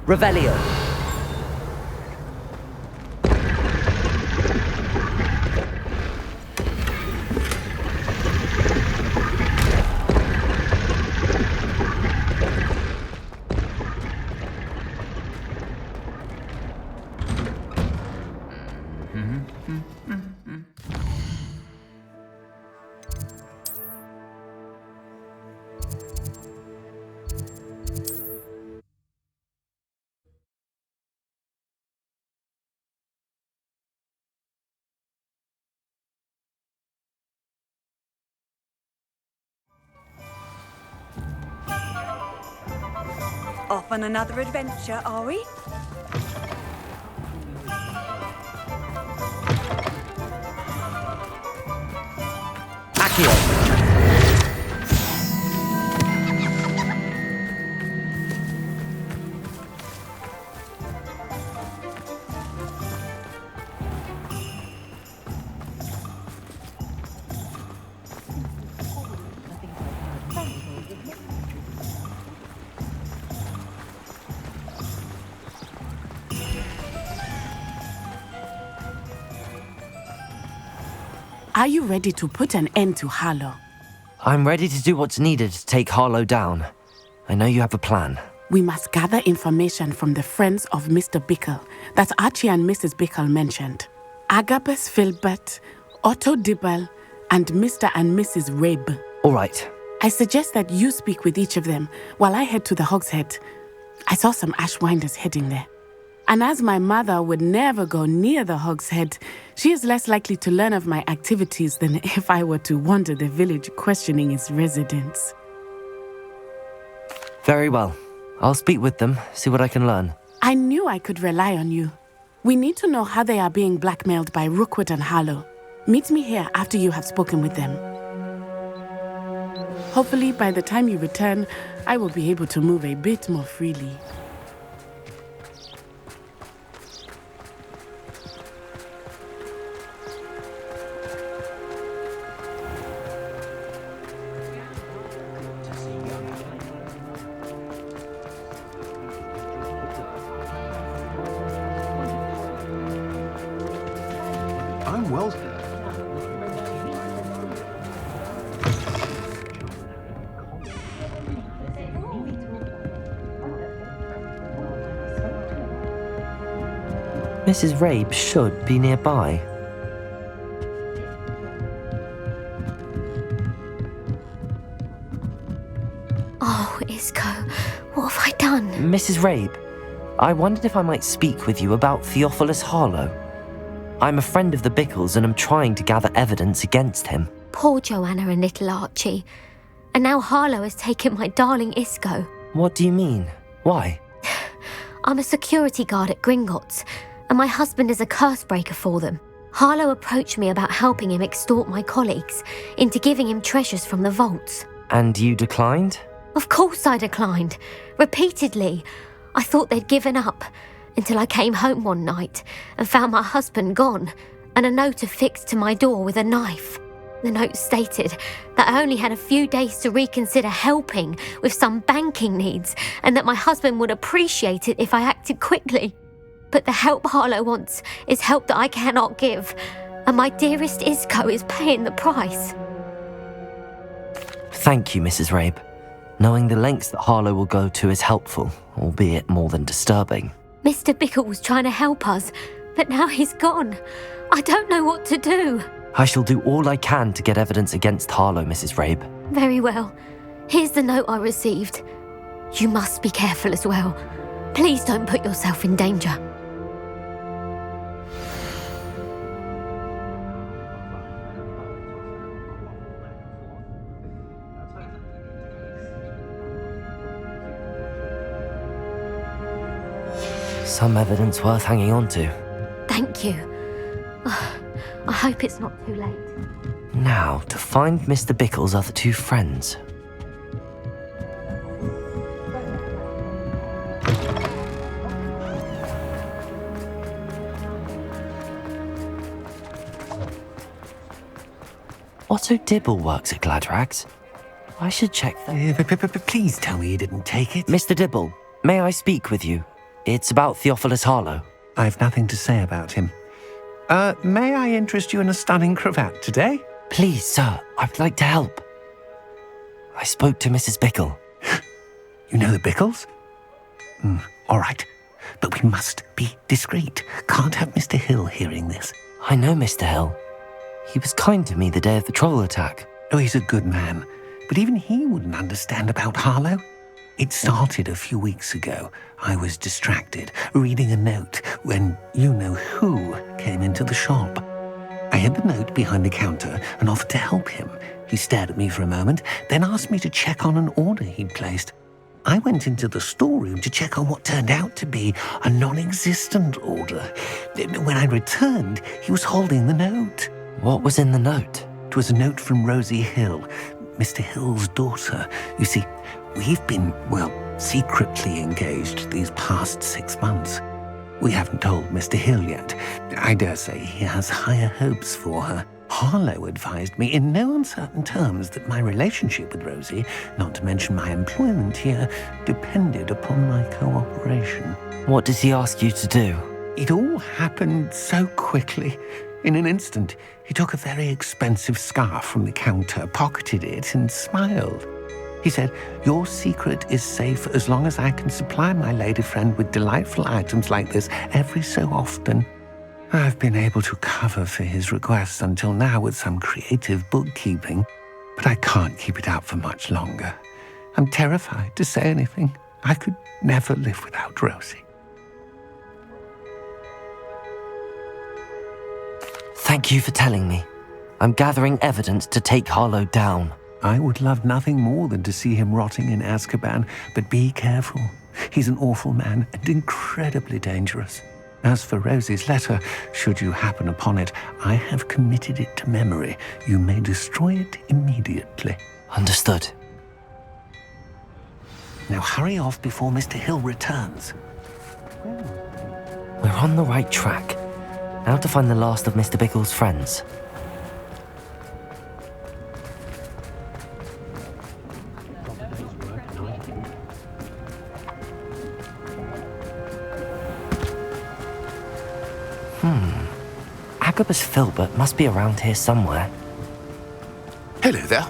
Revelio. Off on another adventure, are we? Accio. Are you ready to put an end to Harlow? I'm ready to do what's needed to take Harlow down. I know you have a plan. We must gather information from the friends of Mr. Bickle that Archie and Mrs. Bickle mentioned. Agabus Filbert, Otto Dibble, and Mr. and Mrs. Rabe. All right. I suggest that you speak with each of them while I head to the Hogshead. I saw some Ashwinders heading there. And as my mother would never go near the Hogshead, she is less likely to learn of my activities than if I were to wander the village questioning its residents. Very well. I'll speak with them, see what I can learn. I knew I could rely on you. We need to know how they are being blackmailed by Rookwood and Harlow. Meet me here after you have spoken with them. Hopefully, by the time you return, I will be able to move a bit more freely. I'm well. Mrs. Rabe should be nearby. Oh, Isco, what have I done? Mrs. Rabe, I wondered if I might speak with you about Theophilus Harlow. I'm a friend of the Bickles and am trying to gather evidence against him. Poor Joanna and little Archie. And now Harlow has taken my darling Isco. What do you mean? Why? I'm a security guard at Gringotts, and my husband is a curse breaker for them. Harlow approached me about helping him extort my colleagues into giving him treasures from the vaults. And you declined? Of course I declined. Repeatedly. I thought they'd given up, until I came home one night and found my husband gone, and a note affixed to my door with a knife. The note stated that I only had a few days to reconsider helping with some banking needs, and that my husband would appreciate it if I acted quickly. But the help Harlow wants is help that I cannot give, and my dearest Isco is paying the price. Thank you, Mrs. Rabe. Knowing the lengths that Harlow will go to is helpful, albeit more than disturbing. Mr. Bickle was trying to help us, but now he's gone. I don't know what to do. I shall do all I can to get evidence against Harlow, Mrs. Rabe. Very well. Here's the note I received. You must be careful as well. Please don't put yourself in danger. Some evidence worth hanging on to. Thank you. I hope it's not too late. Now, to find Mr. Bickle's other two friends. Otto Dibble works at Gladrags. I should check that. Please tell me you didn't take it. Mr. Dibble, may I speak with you? It's about Theophilus Harlow. I've nothing to say about him. May I interest you in a stunning cravat today? Please, sir, I'd like to help. I spoke to Mrs. Bickle. You know the Bickles? All right. But we must be discreet. Can't have Mr. Hill hearing this. I know Mr. Hill. He was kind to me the day of the troll attack. Oh, he's a good man. But even he wouldn't understand about Harlow. It started a few weeks ago. I was distracted, reading a note, when you-know-who came into the shop. I hid the note behind the counter and offered to help him. He stared at me for a moment, then asked me to check on an order he'd placed. I went into the storeroom to check on what turned out to be a non-existent order. When I returned, he was holding the note. What was in the note? It was a note from Rosie Hill, Mr. Hill's daughter. You see, we've been, secretly engaged these past 6 months. We haven't told Mr. Hill yet. I dare say he has higher hopes for her. Harlow advised me in no uncertain terms that my relationship with Rosie, not to mention my employment here, depended upon my cooperation. What did he ask you to do? It all happened so quickly. In an instant, he took a very expensive scarf from the counter, pocketed it, and smiled. He said, "Your secret is safe as long as I can supply my lady friend with delightful items like this every so often." I've been able to cover for his requests until now with some creative bookkeeping, but I can't keep it up for much longer. I'm terrified to say anything. I could never live without Rosie. Thank you for telling me. I'm gathering evidence to take Harlow down. I would love nothing more than to see him rotting in Azkaban, but be careful. He's an awful man and incredibly dangerous. As for Rosie's letter, should you happen upon it, I have committed it to memory. You may destroy it immediately. Understood. Now hurry off before Mr. Hill returns. We're on the right track. Now to find the last of Mr. Bickle's friends. Agabus Filbert must be around here somewhere. Hello there.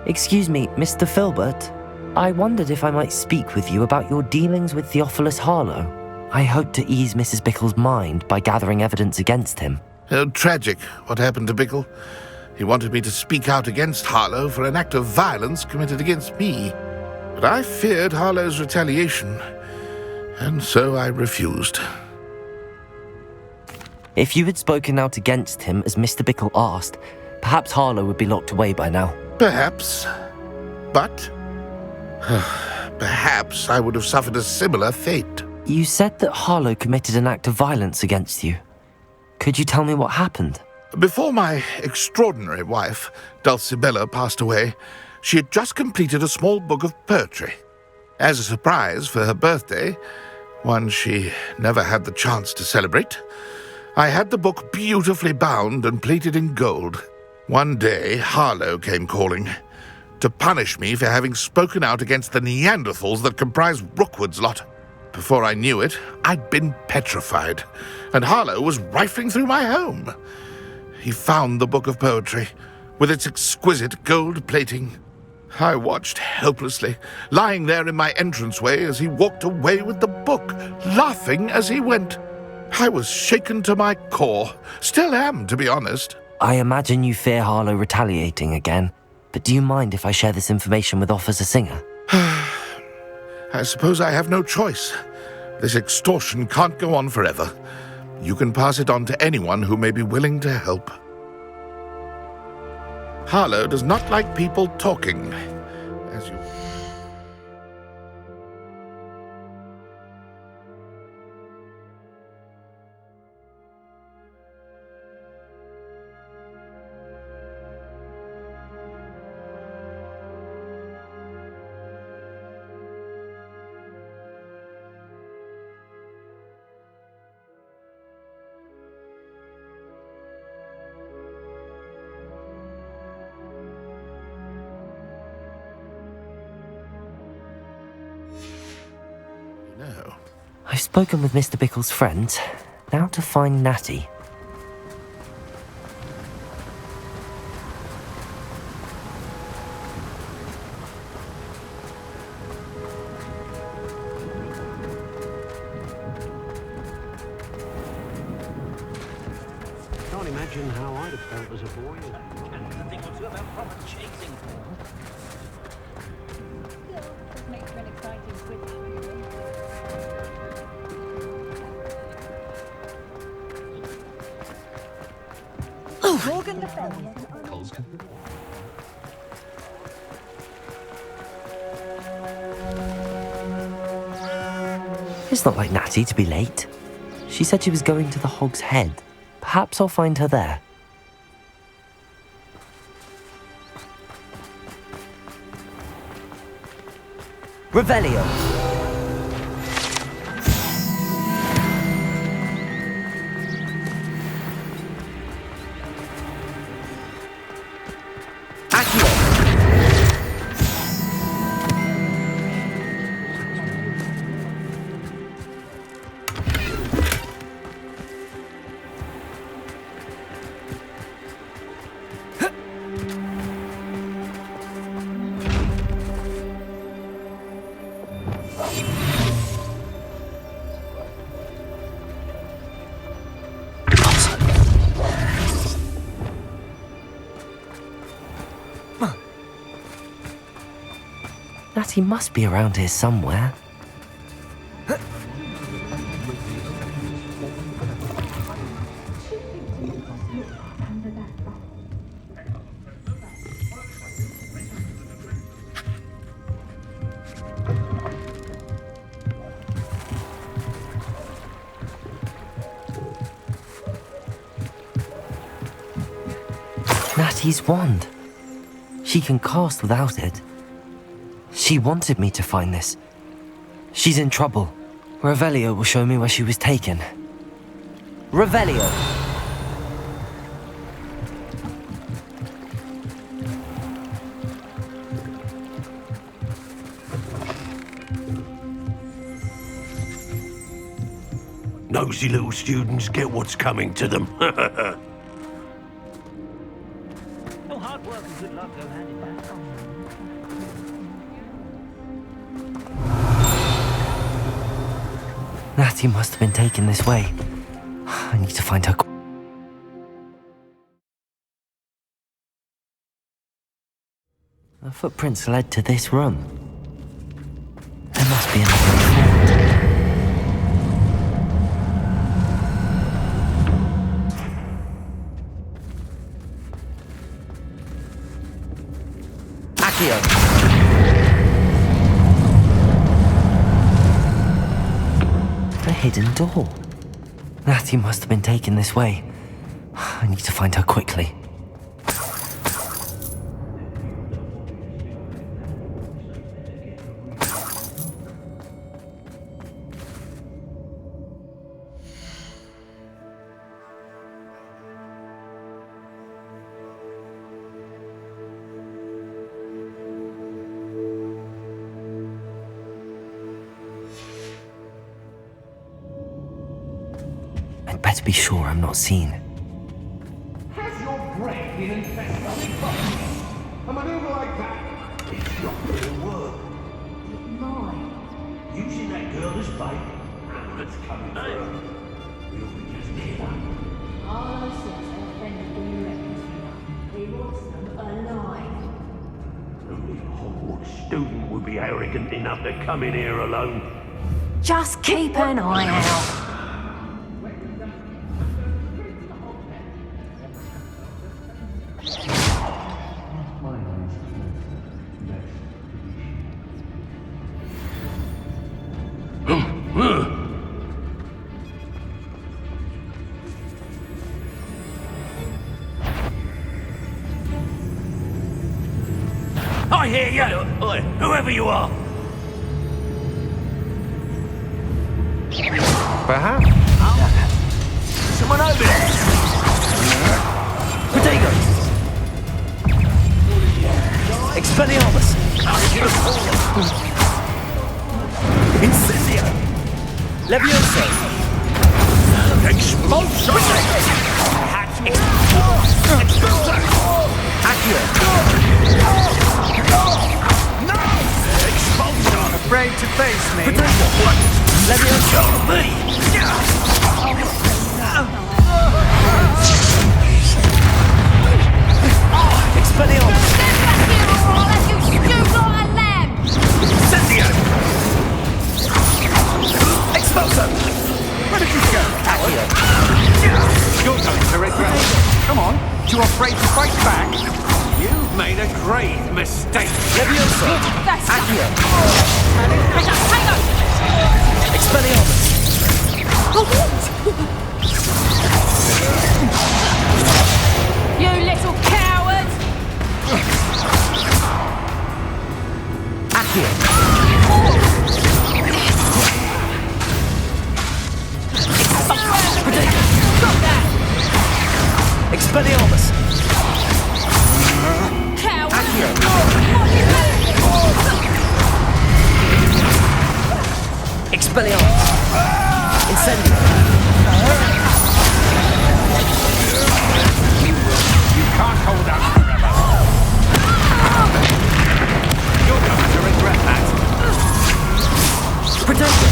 Excuse me, Mr. Filbert. I wondered if I might speak with you about your dealings with Theophilus Harlow. I hope to ease Mrs. Bickle's mind by gathering evidence against him. Tragic, what happened to Bickle. He wanted me to speak out against Harlow for an act of violence committed against me. But I feared Harlow's retaliation, and so I refused. If you had spoken out against him as Mr. Bickle asked, perhaps Harlow would be locked away by now. Perhaps. But perhaps I would have suffered a similar fate. You said that Harlow committed an act of violence against you. Could you tell me what happened? Before my extraordinary wife, Dulcibella, passed away, she had just completed a small book of poetry. As a surprise for her birthday, one she never had the chance to celebrate, I had the book beautifully bound and plated in gold. One day, Harlow came calling to punish me for having spoken out against the Neanderthals that comprise Rookwood's lot. Before I knew it, I'd been petrified, and Harlow was rifling through my home. He found the book of poetry, with its exquisite gold plating. I watched helplessly, lying there in my entranceway as he walked away with the book, laughing as he went. I was shaken to my core. Still am, to be honest. I imagine you fear Harlow retaliating again, but do you mind if I share this information with Officer Singer? I suppose I have no choice. This extortion can't go on forever. You can pass it on to anyone who may be willing to help. Harlow does not like people talking, as you... No. I've spoken with Mr. Bickle's friends. Now to find Natty. Can't imagine how I'd have felt as a boy. And a thing or two about proper chasing form. Makes for an exciting British viewing. Morgan the Fell. It's not like Natty to be late. She said she was going to the Hog's Head. Perhaps I'll find her there. Revelio! Accio! Natty must be around here somewhere. Natty's wand. She can cast without it. She wanted me to find this. She's in trouble. Revelio will show me where she was taken. Revelio! Nosy little students get what's coming to them. Well, hard work and good luck go hand in hand. Natty must have been taken this way. I need to find her. The footprints led to this room. There must be another way forward. Accio! A hidden door. Natty must have been taken this way. I need to find her quickly. I'd better be sure I'm not seen. Has your brain been infested with bugs? A maneuver like that? It's not gonna work. Mine. Using that girl as bait. It's coming through. Will we just hit her? Arlo says their friend has been reckoned. He wants them alive. Only a Hogwarts student would be arrogant enough to come in here alone. Just keep an eye out. I hear you! Oi, whoever you are! Perhaps. Someone over there! Protego! Expelliarmus! Incendio! Leviosa! afraid to face me? Expelliarmus! Expulso! Where did you go, coward? You're going to regret it. Come on, too afraid to fight back? You've made a grave mistake. Leviosa! Accio! Expelliarmus! You little coward! Accio! Expelliarmus! Coward! Accio! Expelliarmus! Incendio! You can't hold out forever. You're going to regret that. Protector!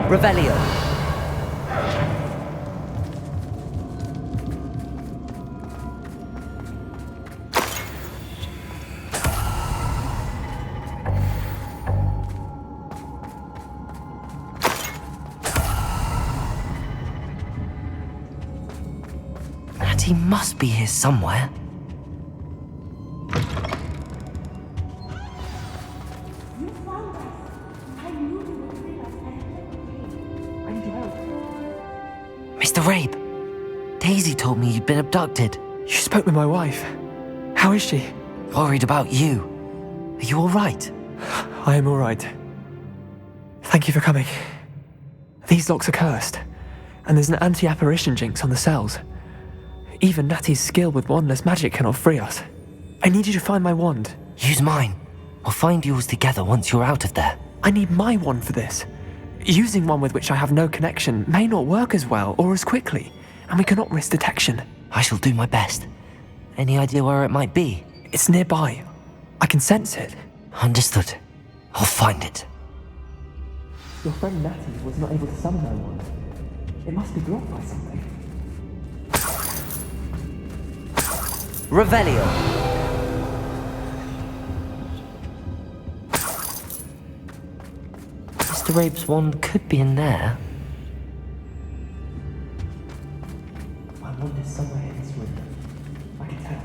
Revelio! He must be here somewhere. Mr. Rabe, Daisy told me you'd been abducted. You spoke with my wife. How is she? Worried about you. Are you all right? I am all right. Thank you for coming. These locks are cursed, and there's an anti-apparition jinx on the cells. Even Natty's skill with wandless magic cannot free us. I need you to find my wand. Use mine. We'll find yours together once you're out of there. I need my wand for this. Using one with which I have no connection may not work as well or as quickly, and we cannot risk detection. I shall do my best. Any idea where it might be? It's nearby. I can sense it. Understood. I'll find it. Your friend Natty was not able to summon my wand. It must be blocked by something. Revelio! Mr. Rabe's wand could be in there. My wand is somewhere in this room. I can tell.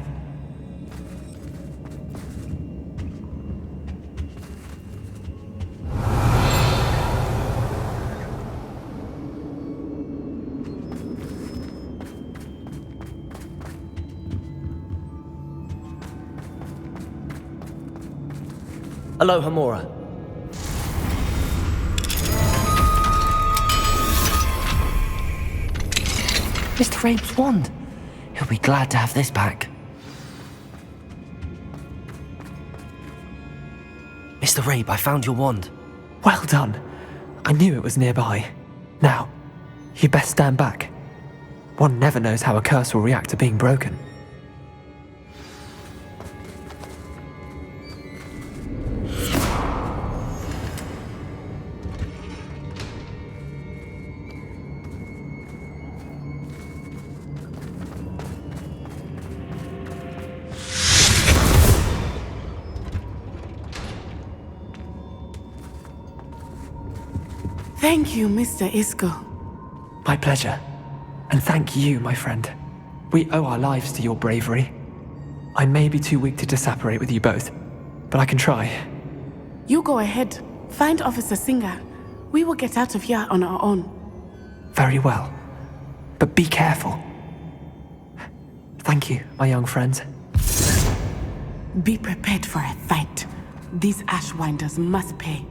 Aloha Mora. Mr. Rabe's wand. He'll be glad to have this back. Mr. Rabe, I found your wand. Well done. I knew it was nearby. Now, you best stand back. One never knows how a curse will react to being broken. Thank you, Mr. Isco. My pleasure. And thank you, my friend. We owe our lives to your bravery. I may be too weak to disapparate with you both, but I can try. You go ahead. Find Officer Singer. We will get out of here on our own. Very well. But be careful. Thank you, my young friends. Be prepared for a fight. These Ashwinders must pay.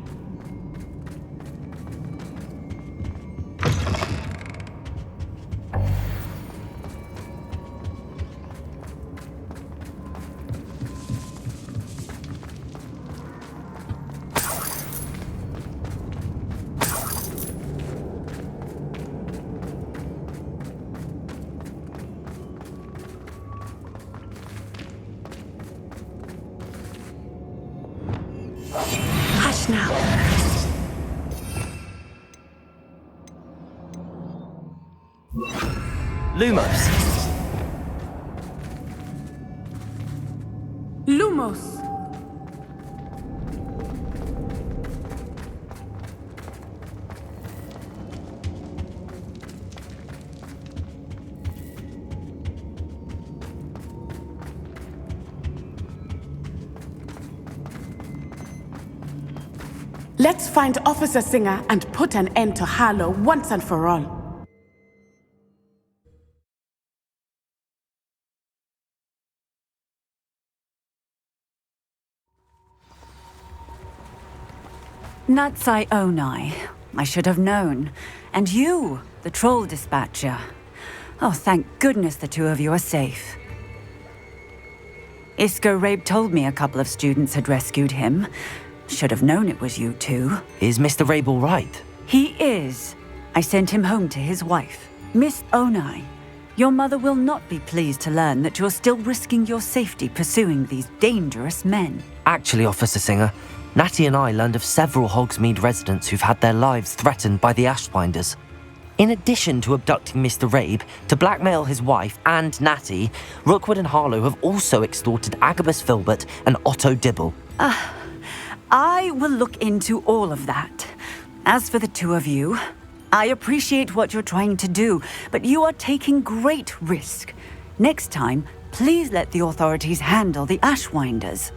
Hush now. Lumos! Lumos! Let's find Officer Singer and put an end to Harlow once and for all. Natsai Onai. I should have known. And you, the troll dispatcher. Oh, thank goodness the two of you are safe. Isco Rabe told me a couple of students had rescued him. Should have known it was you two. Is Mr. Rabe all right? He is. I sent him home to his wife. Miss Onai, your mother will not be pleased to learn that you're still risking your safety pursuing these dangerous men. Actually, Officer Singer, Natty and I learned of several Hogsmeade residents who've had their lives threatened by the Ashwinders. In addition to abducting Mr. Rabe to blackmail his wife and Natty, Rookwood and Harlow have also extorted Agabus Filbert and Otto Dibble. I will look into all of that. As for the two of you, I appreciate what you're trying to do, but you are taking great risk. Next time, please let the authorities handle the Ashwinders.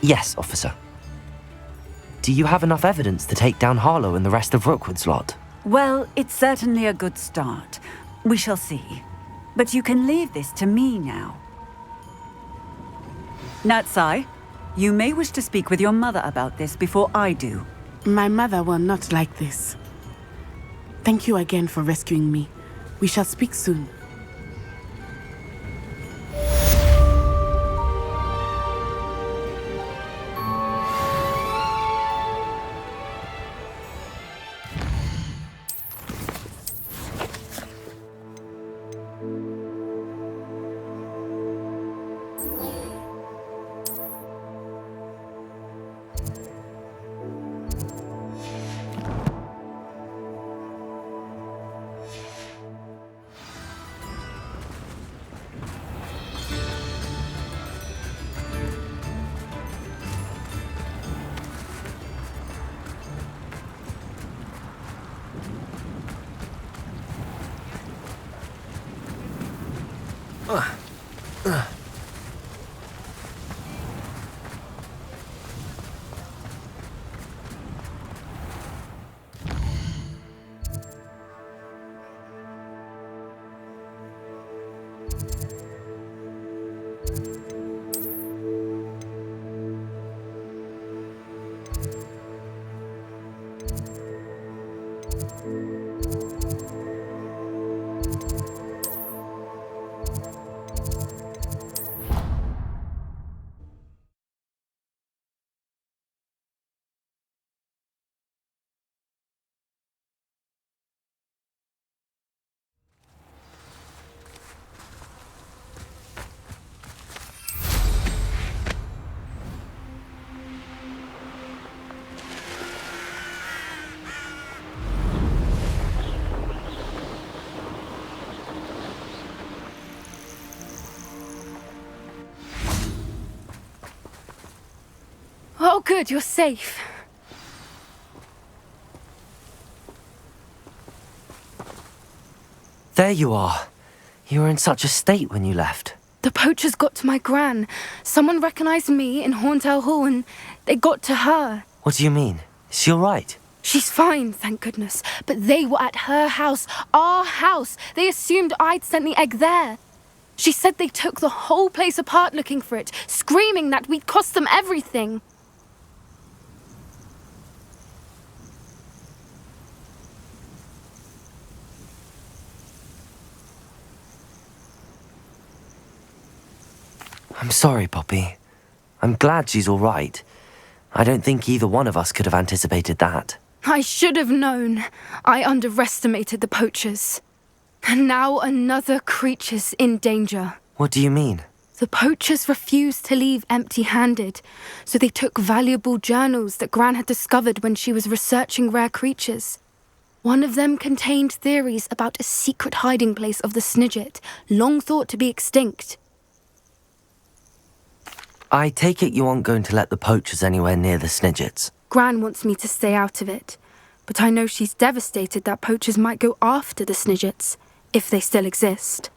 Yes, officer. Do you have enough evidence to take down Harlow and the rest of Rookwood's lot? Well, it's certainly a good start. We shall see. But you can leave this to me now. Natsai, you may wish to speak with your mother about this before I do. My mother will not like this. Thank you again for rescuing me. We shall speak soon. Oh, good, you're safe. There you are. You were in such a state when you left. The poachers got to my gran. Someone recognized me in Horntail Hall and they got to her. What do you mean? Is she all right? She's fine, thank goodness. But they were at her house, our house. They assumed I'd sent the egg there. She said they took the whole place apart looking for it, screaming that we'd cost them everything. I'm sorry, Poppy. I'm glad she's all right. I don't think either one of us could have anticipated that. I should have known. I underestimated the poachers. And now another creature's in danger. What do you mean? The poachers refused to leave empty-handed, so they took valuable journals that Gran had discovered when she was researching rare creatures. One of them contained theories about a secret hiding place of the Snidget, long thought to be extinct. I take it you aren't going to let the poachers anywhere near the Snidgets. Gran wants me to stay out of it, but I know she's devastated that poachers might go after the Snidgets, if they still exist.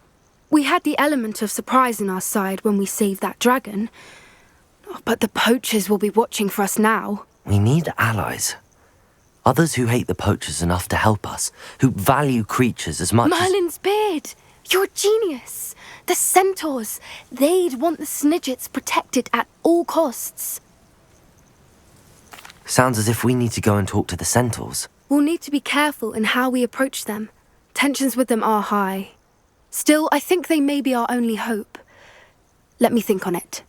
We had the element of surprise on our side when we saved that dragon, but the poachers will be watching for us now. We need allies. Others who hate the poachers enough to help us, who value creatures as much Merlin's beard! You're a genius! The centaurs! They'd want the Snidgets protected at all costs. Sounds as if we need to go and talk to the centaurs. We'll need to be careful in how we approach them. Tensions with them are high. Still, I think they may be our only hope. Let me think on it.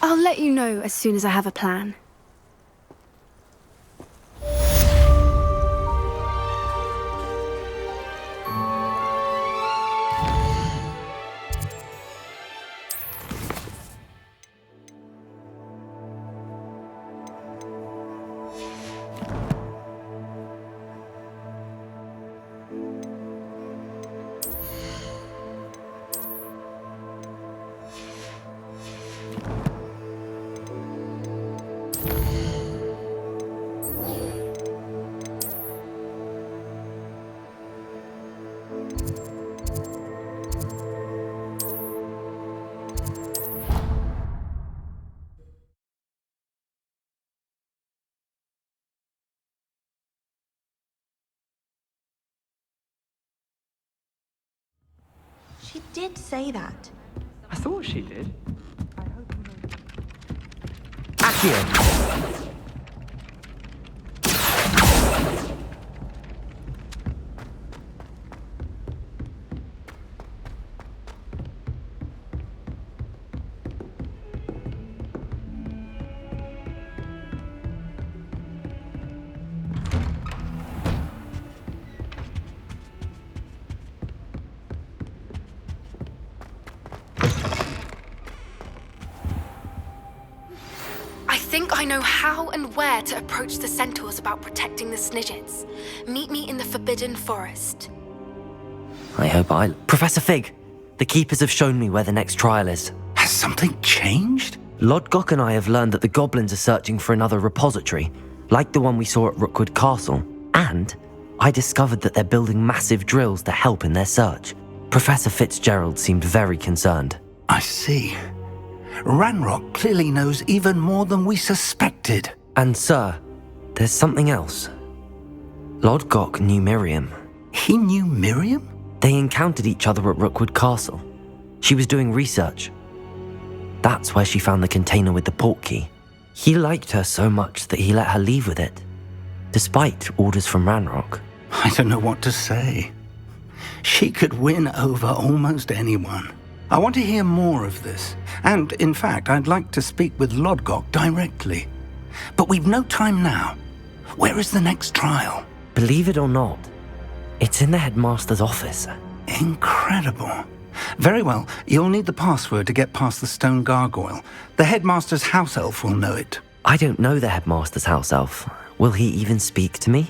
I'll let you know as soon as I have a plan. She did say that. I thought she did. Accio! I think I know how and where to approach the centaurs about protecting the Snidgets. Meet me in the Forbidden Forest. I hope Professor Fig, the Keepers have shown me where the next trial is. Has something changed? Lodgok and I have learned that the goblins are searching for another repository, like the one we saw at Rookwood Castle. And I discovered that they're building massive drills to help in their search. Professor Fitzgerald seemed very concerned. I see. Ranrock clearly knows even more than we suspected. And sir, there's something else. Lodgok knew Miriam. He knew Miriam? They encountered each other at Rookwood Castle. She was doing research. That's where she found the container with the portkey. He liked her so much that he let her leave with it, despite orders from Ranrock. I don't know what to say. She could win over almost anyone. I want to hear more of this. And, in fact, I'd like to speak with Lodgok directly. But we've no time now. Where is the next trial? Believe it or not, it's in the headmaster's office. Incredible. Very well, you'll need the password to get past the stone gargoyle. The headmaster's house elf will know it. I don't know the headmaster's house elf. Will he even speak to me?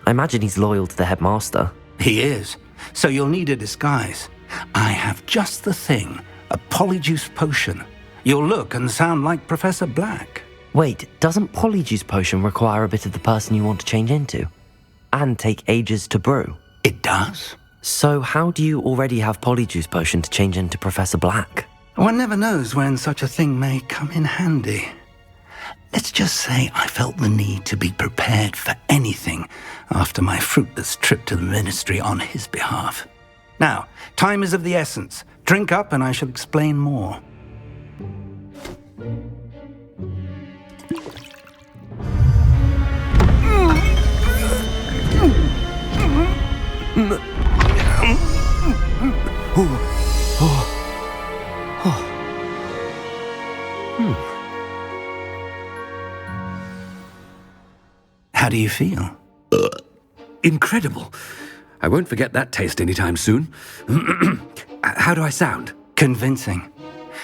I imagine he's loyal to the headmaster. He is. So you'll need a disguise. I have just the thing. A polyjuice potion. You'll look and sound like Professor Black. Wait, doesn't polyjuice potion require a bit of the person you want to change into? And take ages to brew? It does. So how do you already have polyjuice potion to change into Professor Black? One never knows when such a thing may come in handy. Let's just say I felt the need to be prepared for anything after my fruitless trip to the ministry on his behalf. Now, time is of the essence. Drink up and I shall explain more. do you feel? Incredible. I won't forget that taste anytime soon. How do I sound? Convincing.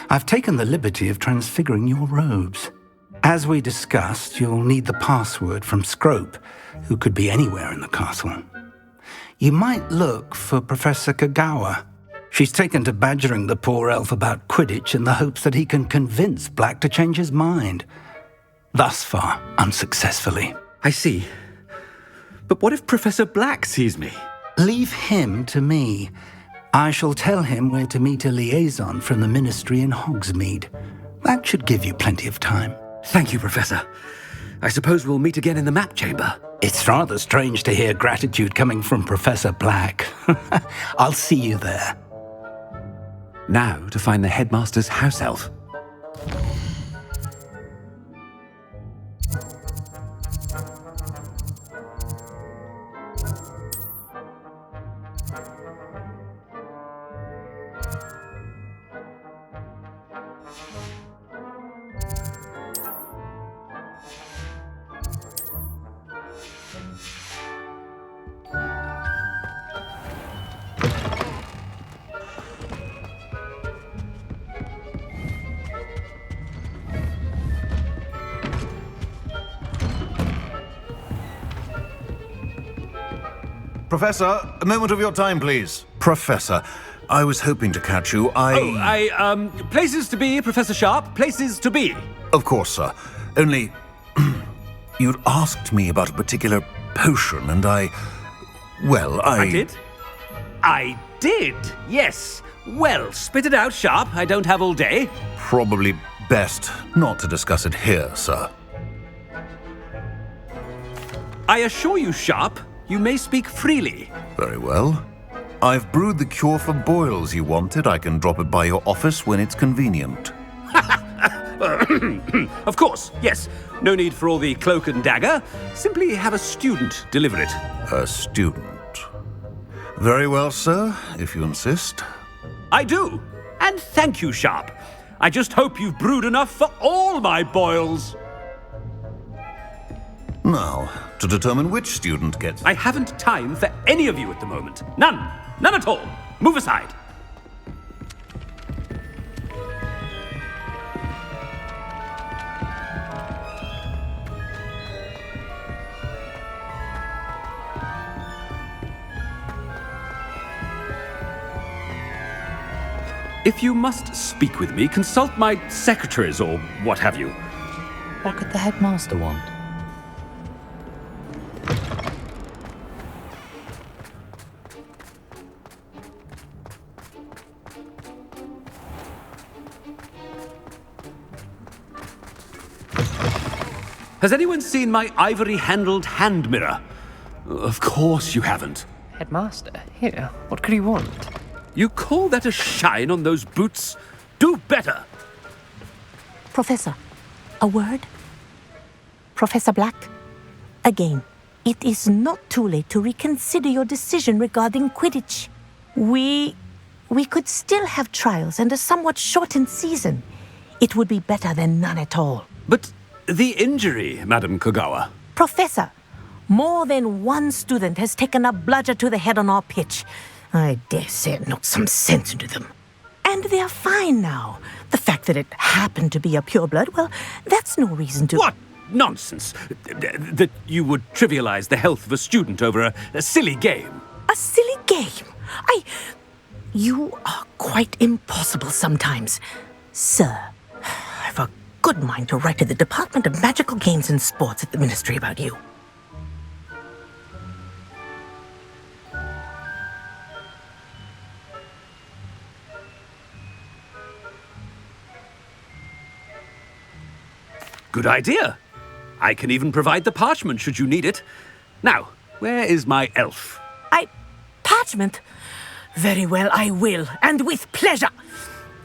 I've taken the liberty of transfiguring your robes. As we discussed, you'll need the password from Scrope, who could be anywhere in the castle. You might look for Professor Kagawa. She's taken to badgering the poor elf about Quidditch in the hopes that he can convince Black to change his mind. Thus far, unsuccessfully. I see. But what if Professor Black sees me? Leave him to me. I shall tell him where to meet a liaison from the Ministry in Hogsmeade. That should give you plenty of time. Thank you, Professor. I suppose we'll meet again in the map chamber. It's rather strange to hear gratitude coming from Professor Black. I'll see you there. Now to find the headmaster's house elf. Professor, a moment of your time, please. Professor, I was hoping to catch you. Places to be, Professor Sharp, places to be. Of course, sir. Only, you'd asked me about a particular potion, and I did? I did, yes. Well, spit it out, Sharp. I don't have all day. Probably best not to discuss it here, sir. I assure you, Sharp, you may speak freely. Very well. I've brewed the cure for boils you wanted. I can drop it by your office when it's convenient. Of course, yes. No need for all the cloak and dagger. Simply have a student deliver it. A student? Very well, sir, if you insist. I do. And thank you, Sharp. I just hope you've brewed enough for all my boils. Now, to determine which student gets... I haven't time for any of you at the moment. None. None at all. Move aside. If you must speak with me, consult my secretaries or what have you. What could the headmaster want? Has anyone seen my ivory-handled hand mirror? Of course you haven't. Headmaster, here, what could he want? You call that a shine on those boots? Do better! Professor, a word? Professor Black, again, it is not too late to reconsider your decision regarding Quidditch. We could still have trials and a somewhat shortened season. It would be better than none at all. But the injury, Madam Kagawa. Professor, more than one student has taken a bludger to the head on our pitch. I dare say it knocked some sense into them. And they're fine now. The fact that it happened to be a pureblood, well, that's no reason to... What nonsense! That you would trivialize the health of a student over a silly game. A silly game? You are quite impossible sometimes. Sir, I've a good mind to write to the Department of Magical Games and Sports at the Ministry about you. Good idea. I can even provide the parchment should you need it. Now, where is my elf? Parchment? Very well, I will, and with pleasure.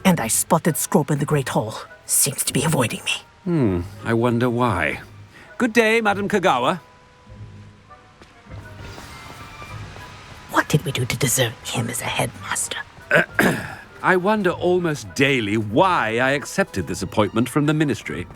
And I spotted Scrope in the Great Hall. Seems to be avoiding me. I wonder why. Good day, Madam Kagawa. What did we do to deserve him as a headmaster? I wonder almost daily why I accepted this appointment from the Ministry.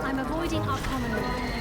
I'm avoiding our common room.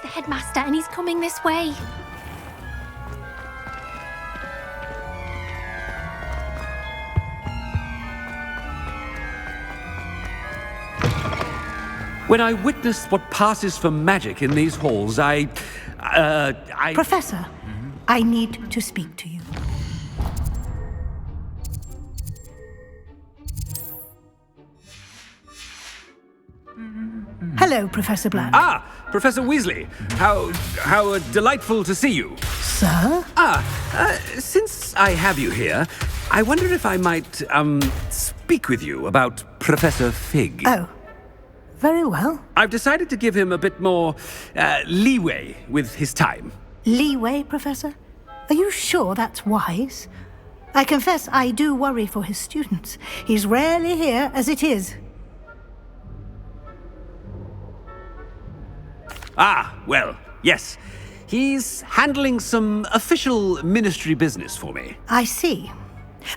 headmaster and he's coming this way. When I witness what passes for magic in these halls, Professor, I need to speak to you. Hello, Professor Black. Ah, Professor Weasley. How delightful to see you. Sir? Since I have you here, I wonder if I might, speak with you about Professor Fig. Oh, very well. I've decided to give him a bit more, leeway with his time. Leeway, Professor? Are you sure that's wise? I confess I do worry for his students. He's rarely here as it is. Ah, well, yes. He's handling some official ministry business for me. I see.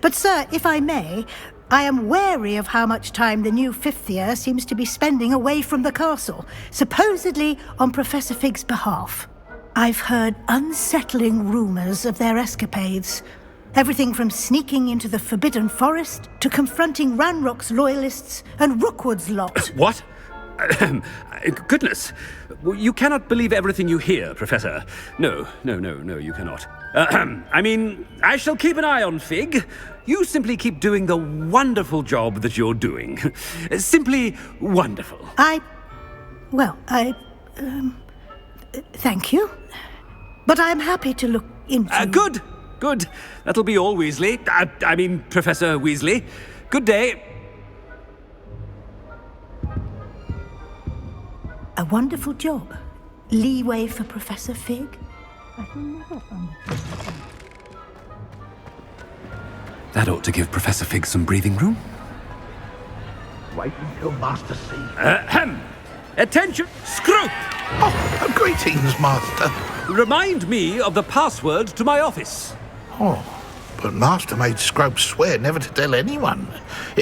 But, sir, if I may, I am wary of how much time the new fifth year seems to be spending away from the castle, supposedly on Professor Fig's behalf. I've heard unsettling rumors of their escapades. Everything from sneaking into the Forbidden Forest to confronting Ranrock's loyalists and Rookwood's lot. What? Goodness. You cannot believe everything you hear, Professor. No, you cannot. I mean, I shall keep an eye on Fig. You simply keep doing the wonderful job that you're doing. Simply wonderful. Thank you. But I'm happy to look into... Good. That'll be all, Weasley. I mean, Professor Weasley. Good day. A wonderful job. Leeway for Professor Fig. I can never understand. That ought to give Professor Fig some breathing room. Wait until Master sees. Attention, Scrope! Oh, greetings, Master. Remind me of the password to my office. Oh, but Master made Scrope swear never to tell anyone,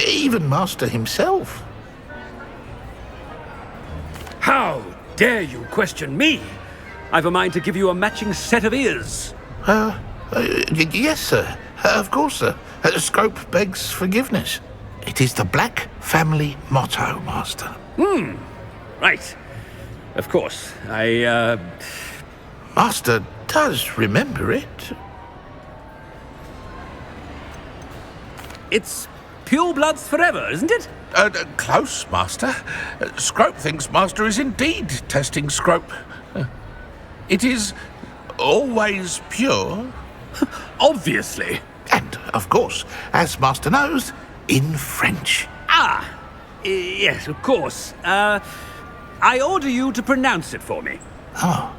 even Master himself. How dare you question me? I've a mind to give you a matching set of ears. Yes, sir. Of course, sir. Scrope begs forgiveness. It is the Black family motto, Master. Right. Of course. Master does remember it. It's purebloods forever, isn't it? Close, Master. Scrope thinks Master is indeed testing Scrope. It is always pure. Obviously. And, of course, as Master knows, in French. Yes, of course. I order you to pronounce it for me. Oh,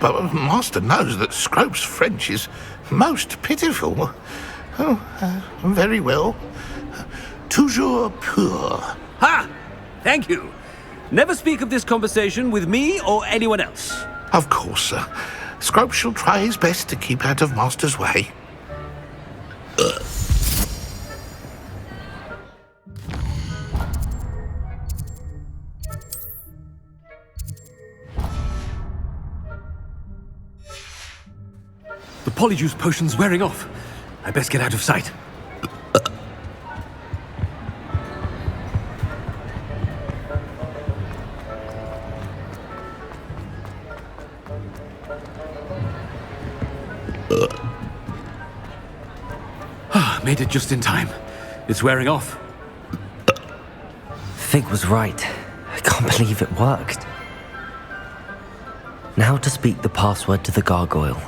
but Master knows that Scrope's French is most pitiful. Oh, very well. Toujours pur. Ha! Thank you. Never speak of this conversation with me or anyone else. Of course, sir. Scrope shall try his best to keep out of Master's way. The polyjuice potion's wearing off. I best get out of sight. Made it just in time. It's wearing off. Fig was right. I can't believe it worked. Now to speak the password to the gargoyle.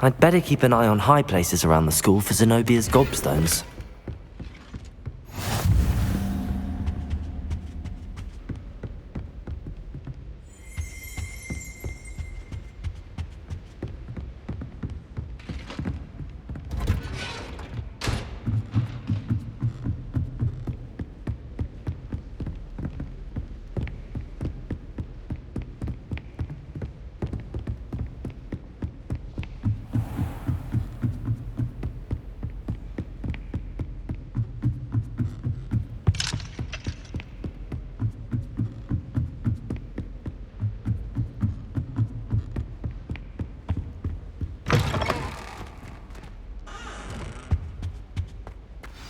I'd better keep an eye on high places around the school for Zenobia's gobstones.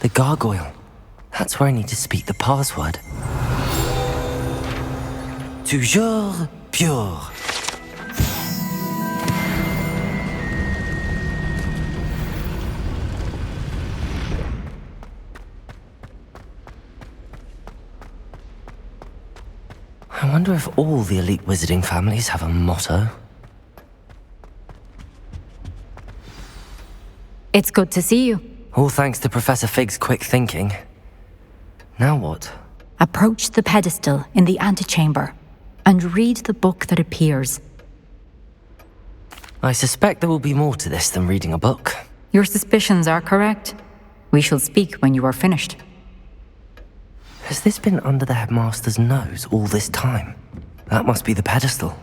The gargoyle. That's where I need to speak the password. Toujours pure. I wonder if all the elite wizarding families have a motto. It's good to see you. All thanks to Professor Fig's quick thinking. Now what? Approach the pedestal in the antechamber and read the book that appears. I suspect there will be more to this than reading a book. Your suspicions are correct. We shall speak when you are finished. Has this been under the headmaster's nose all this time? That must be the pedestal.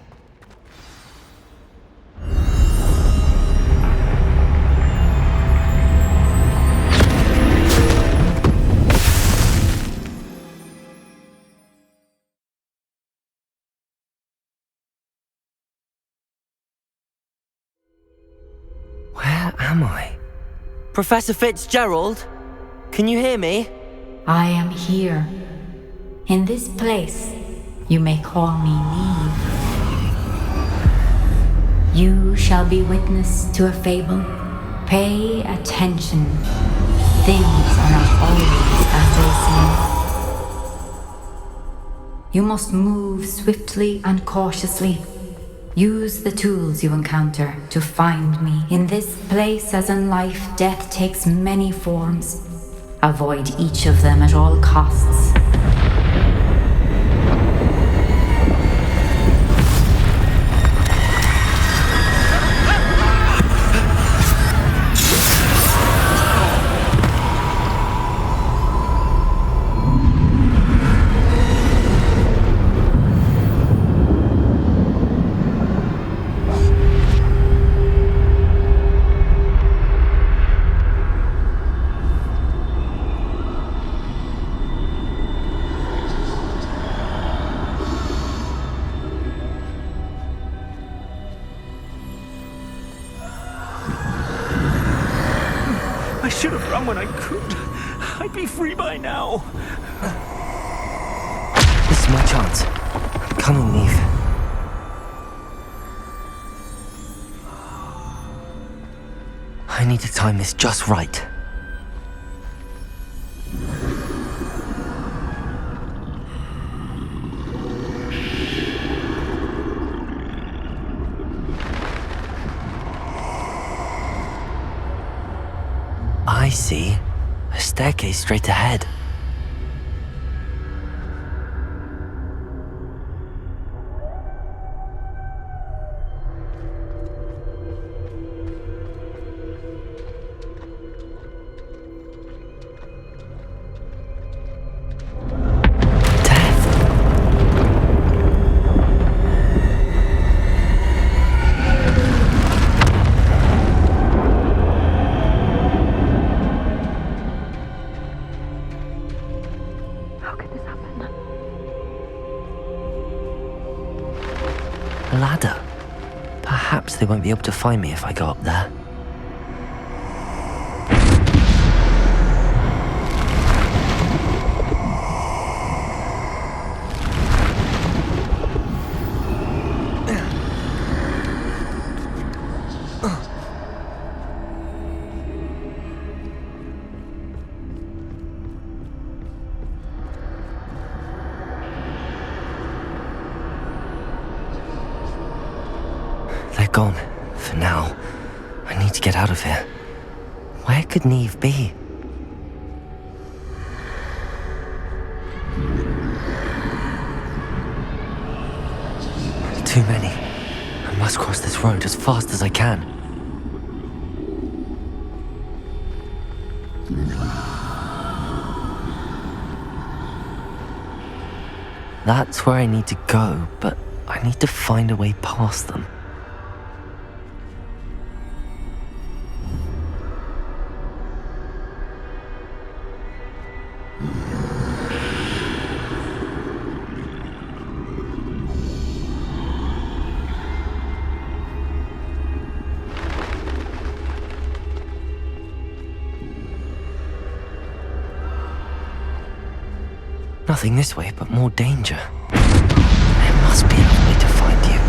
Where am I? Professor Fitzgerald? Can you hear me? I am here. In this place, you may call me Neve. You shall be witness to a fable. Pay attention. Things are not always as they seem. You must move swiftly and cautiously. Use the tools you encounter to find me. In this place, as in life, death takes many forms. Avoid each of them at all costs. I should have run when I could. I'd be free by now. This is my chance. Come on, Neve. I need to time this just right. I see. A staircase straight ahead. A ladder. Perhaps they won't be able to find me if I go up there. They're gone, for now. I I need to get out of here. Where could Neve be? Too many. I must cross this road as fast as I can. That's where I need to go, but I need to find a way past them. Nothing this way, but more danger. There must be another way to find you.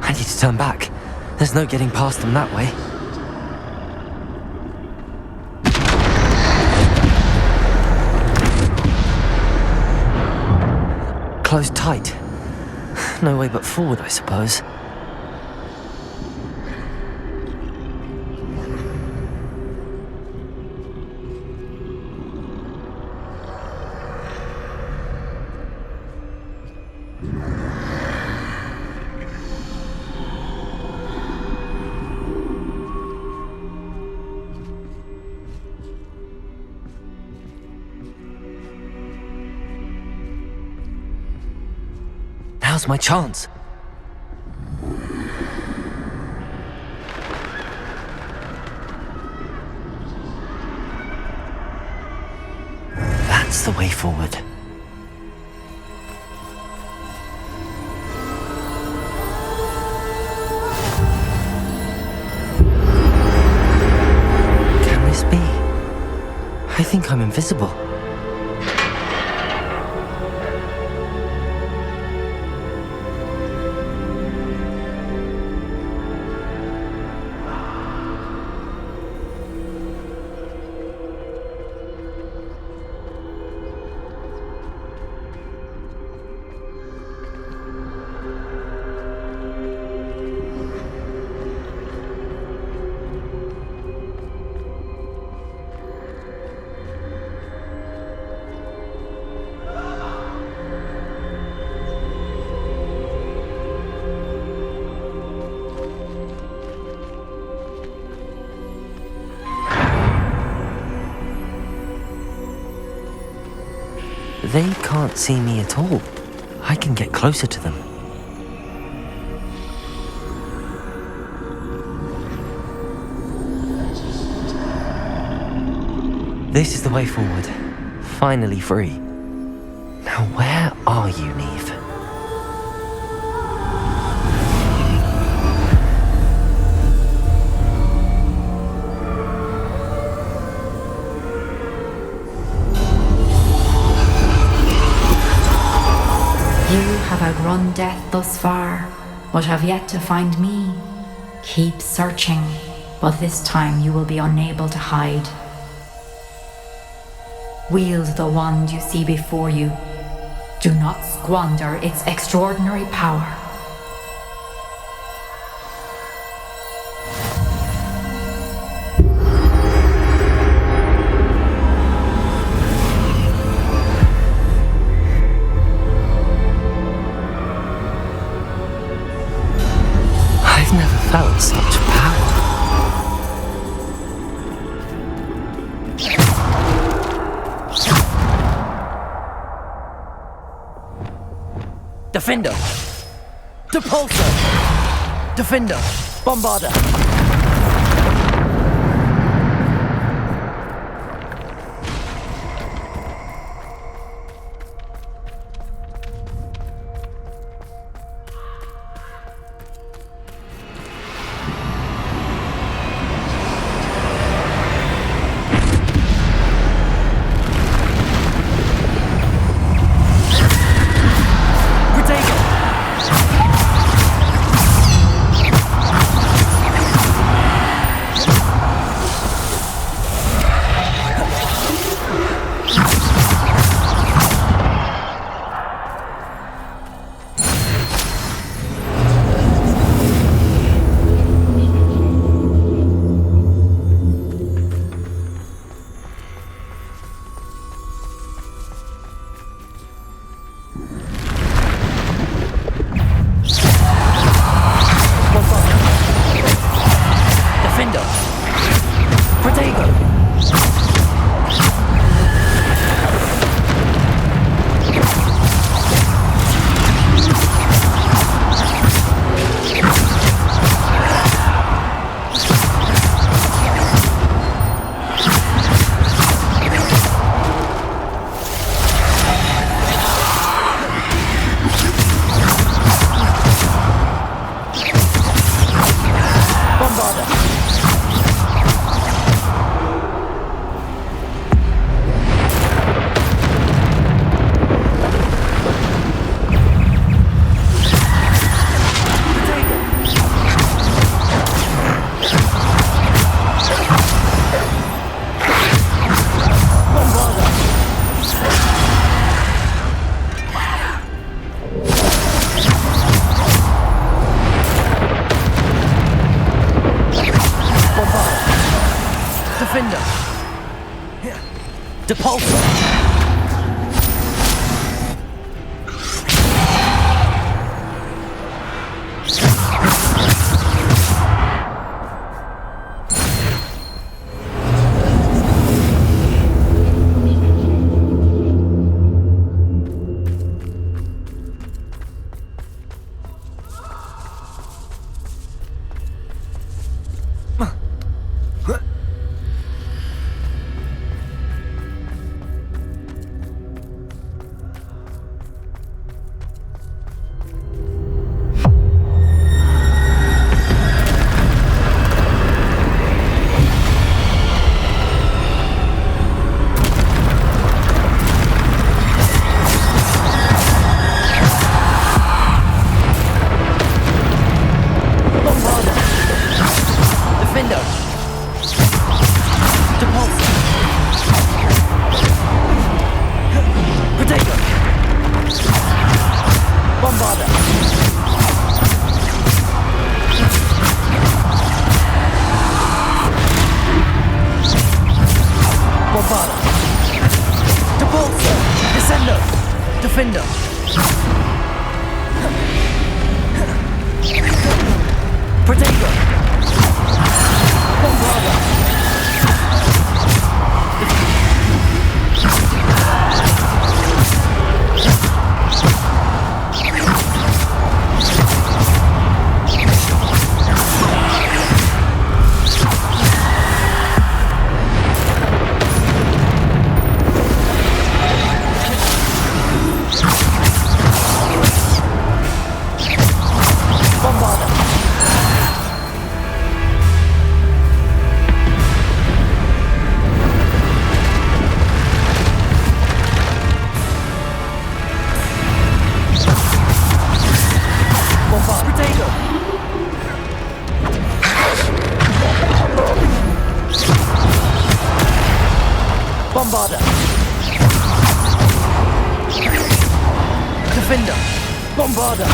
I need to turn back. There's no getting past them that way. Closed tight. No way but forward, I suppose. Now's my chance. That's the way forward. Can this be? I think I'm invisible. They can't see me at all. I can get closer to them. This is the way forward. Finally free. Now where are you, Neve? You have outrun death thus far, but have yet to find me. Keep searching, but this time you will be unable to hide. Wield the wand you see before you. Do not squander its extraordinary power. I've never felt such power. Defender! Depulsor! Defender! Bombarder! Protego! Defender! Depulsor! Defender! Protego! Bombarda! Bombarda! Defender! Bombarda!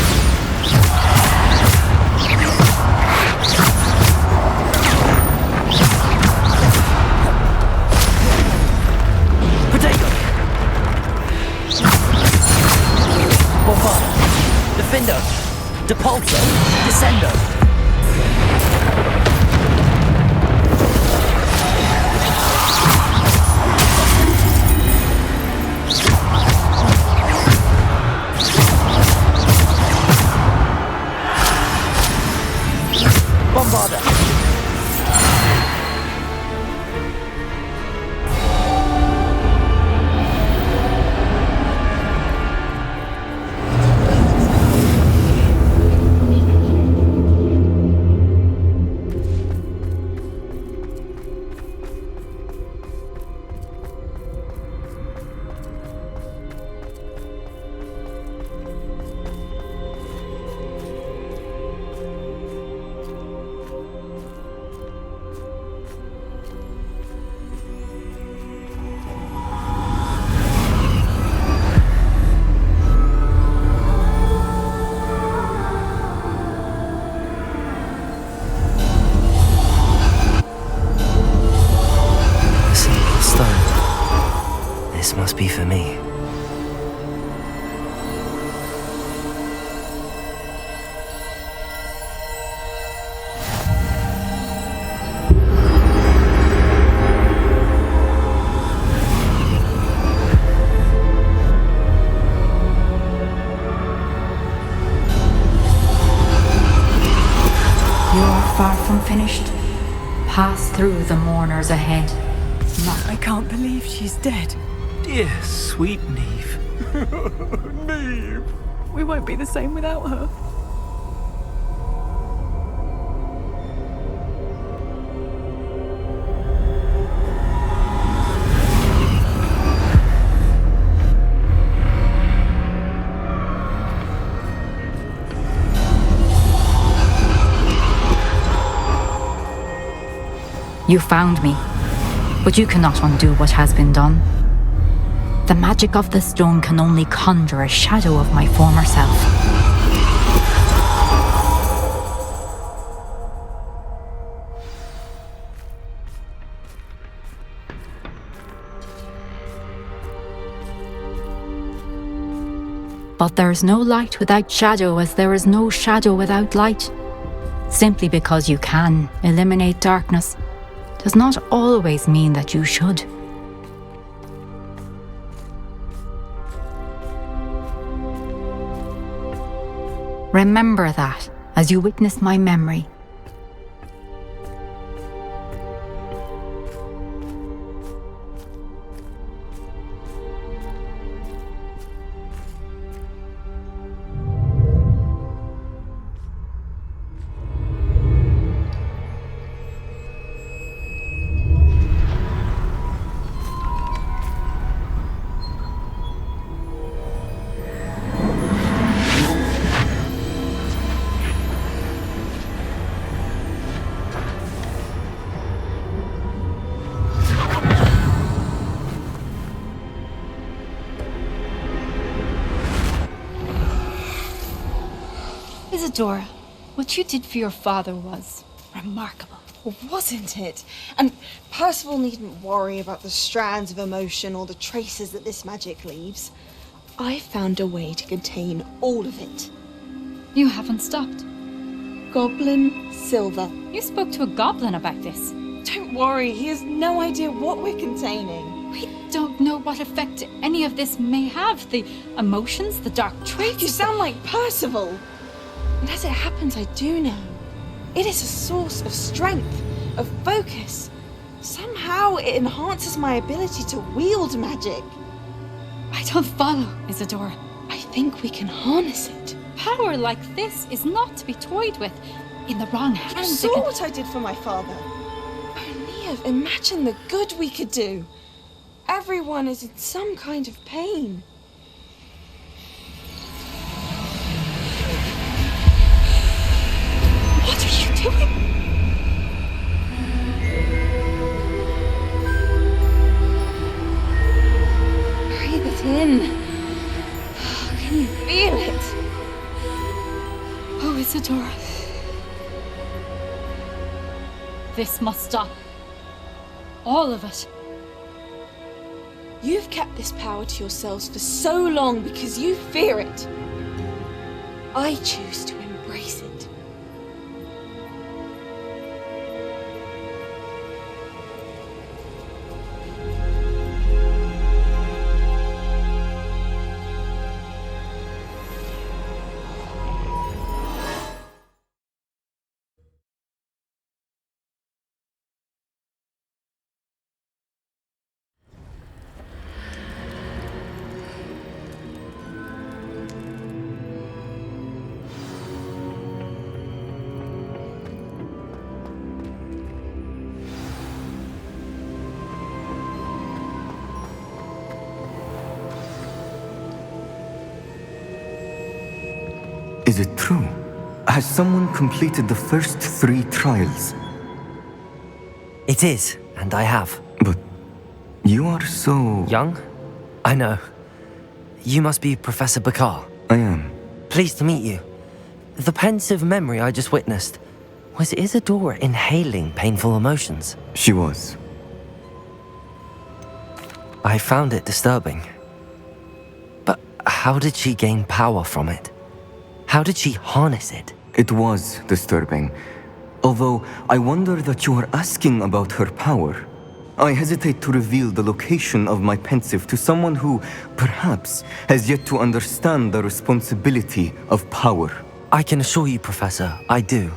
Protego! Bombarda! Defender! Depulsor! Descendo! Bombarda! far from finished. Pass through the mourners ahead. I can't believe she's dead. Dear sweet Neve. Neve! We won't be the same without her. You found me, but you cannot undo what has been done. The magic of the stone can only conjure a shadow of my former self. But there is no light without shadow, as there is no shadow without light. Simply because you can eliminate darkness does not always mean that you should. Remember that as you witness my memory. Isadora, what you did for your father was remarkable. Wasn't it? And Percival needn't worry about the strands of emotion or the traces that this magic leaves. I found a way to contain all of it. You haven't stopped. Goblin Silver. You spoke to a goblin about this. Don't worry, he has no idea what we're containing. We don't know what effect any of this may have. The emotions, the dark traits. You sound like Percival. And as it happens, I do know. It is a source of strength, of focus. Somehow it enhances my ability to wield magic. I don't follow, Isadora. I think we can harness it. Power like this is not to be toyed with. In the wrong You hands, saw what I did for my father. Oh, Neve, imagine the good we could do. Everyone is in some kind of pain. What are you doing? Breathe it in. Can you feel it? Oh, Isadora. This must stop. All of it. You've kept this power to yourselves for so long because you fear it. I choose to embrace it. Is it true? Has someone completed the first 3 trials? It is, and I have. But you are so... young? I know. You must be Professor Bakar. I am. Pleased to meet you. The pensive memory I just witnessed, was Isadora inhaling painful emotions? She was. I found it disturbing. But how did she gain power from it? How did she harness it? It was disturbing. Although I wonder that you are asking about her power. I hesitate to reveal the location of my pensive to someone who, perhaps, has yet to understand the responsibility of power. I can assure you, Professor, I do.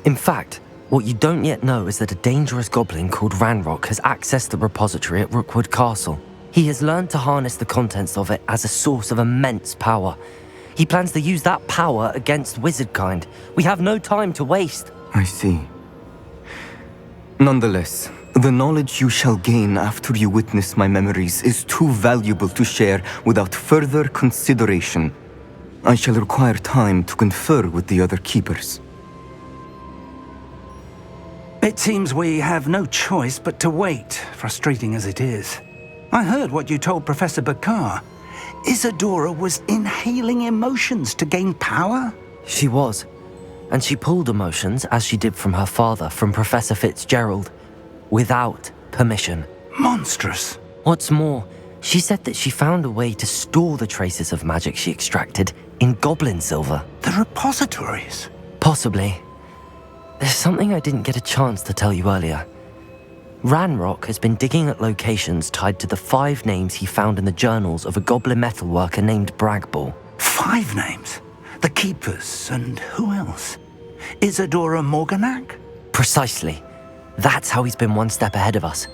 In fact, What you don't yet know is that a dangerous goblin called Ranrock has accessed the repository at Rookwood Castle. He has learned to harness the contents of it as a source of immense power. He plans to use that power against wizardkind. We have no time to waste. I see. Nonetheless, the knowledge you shall gain after you witness my memories is too valuable to share without further consideration. I shall require time to confer with the other keepers. It seems we have no choice but to wait, frustrating as it is. I heard what you told Professor Bakar. Isadora was inhaling emotions to gain power? She was. And she pulled emotions, as she did from her father, from Professor Fitzgerald, without permission. Monstrous. What's more, she said that she found a way to store the traces of magic she extracted in goblin silver. The repositories? Possibly. There's something I didn't get a chance to tell you earlier. Ranrock has been digging at locations tied to the 5 names he found in the journals of a goblin metalworker named Bragball. 5 names? The Keepers, and who else? Isadora Morganac? Precisely. That's how he's been one step ahead of us.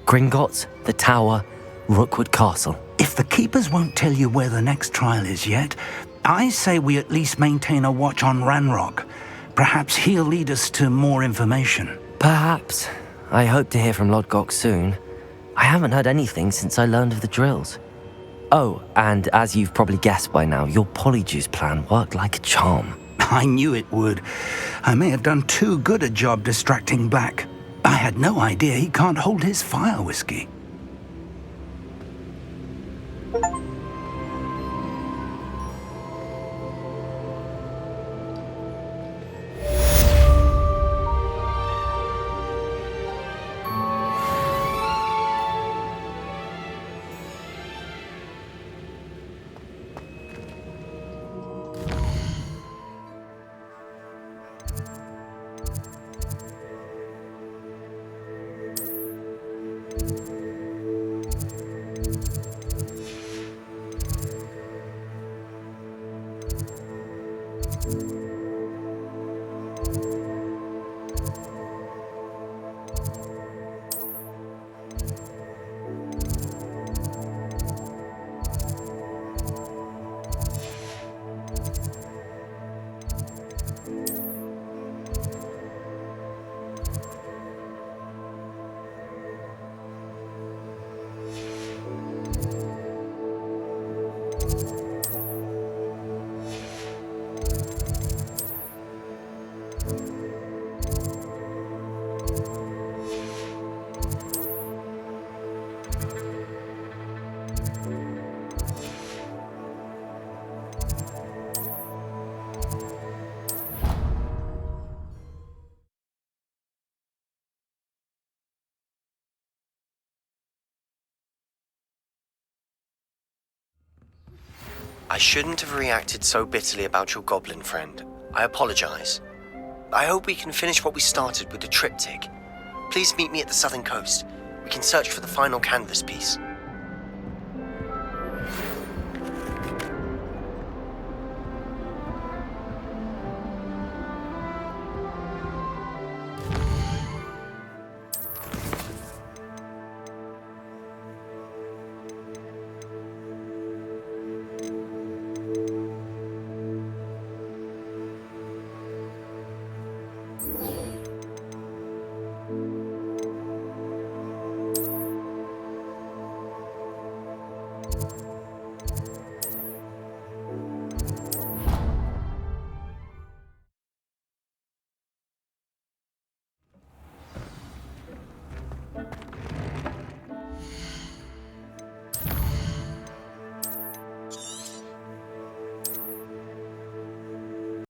Gringotts, the Tower, Rookwood Castle. If the Keepers won't tell you where the next trial is yet, I say we at least maintain a watch on Ranrock. Perhaps he'll lead us to more information. Perhaps. I hope to hear from Lodgok soon. I haven't heard anything since I learned of the drills. Oh, and as you've probably guessed by now, your polyjuice plan worked like a charm. I knew it would. I may have done too good a job distracting Black. I had no idea he can't hold his fire whiskey. I shouldn't have reacted so bitterly about your goblin friend. I apologize. I hope we can finish what we started with the triptych. Please meet me at the southern coast. We can search for the final canvas piece.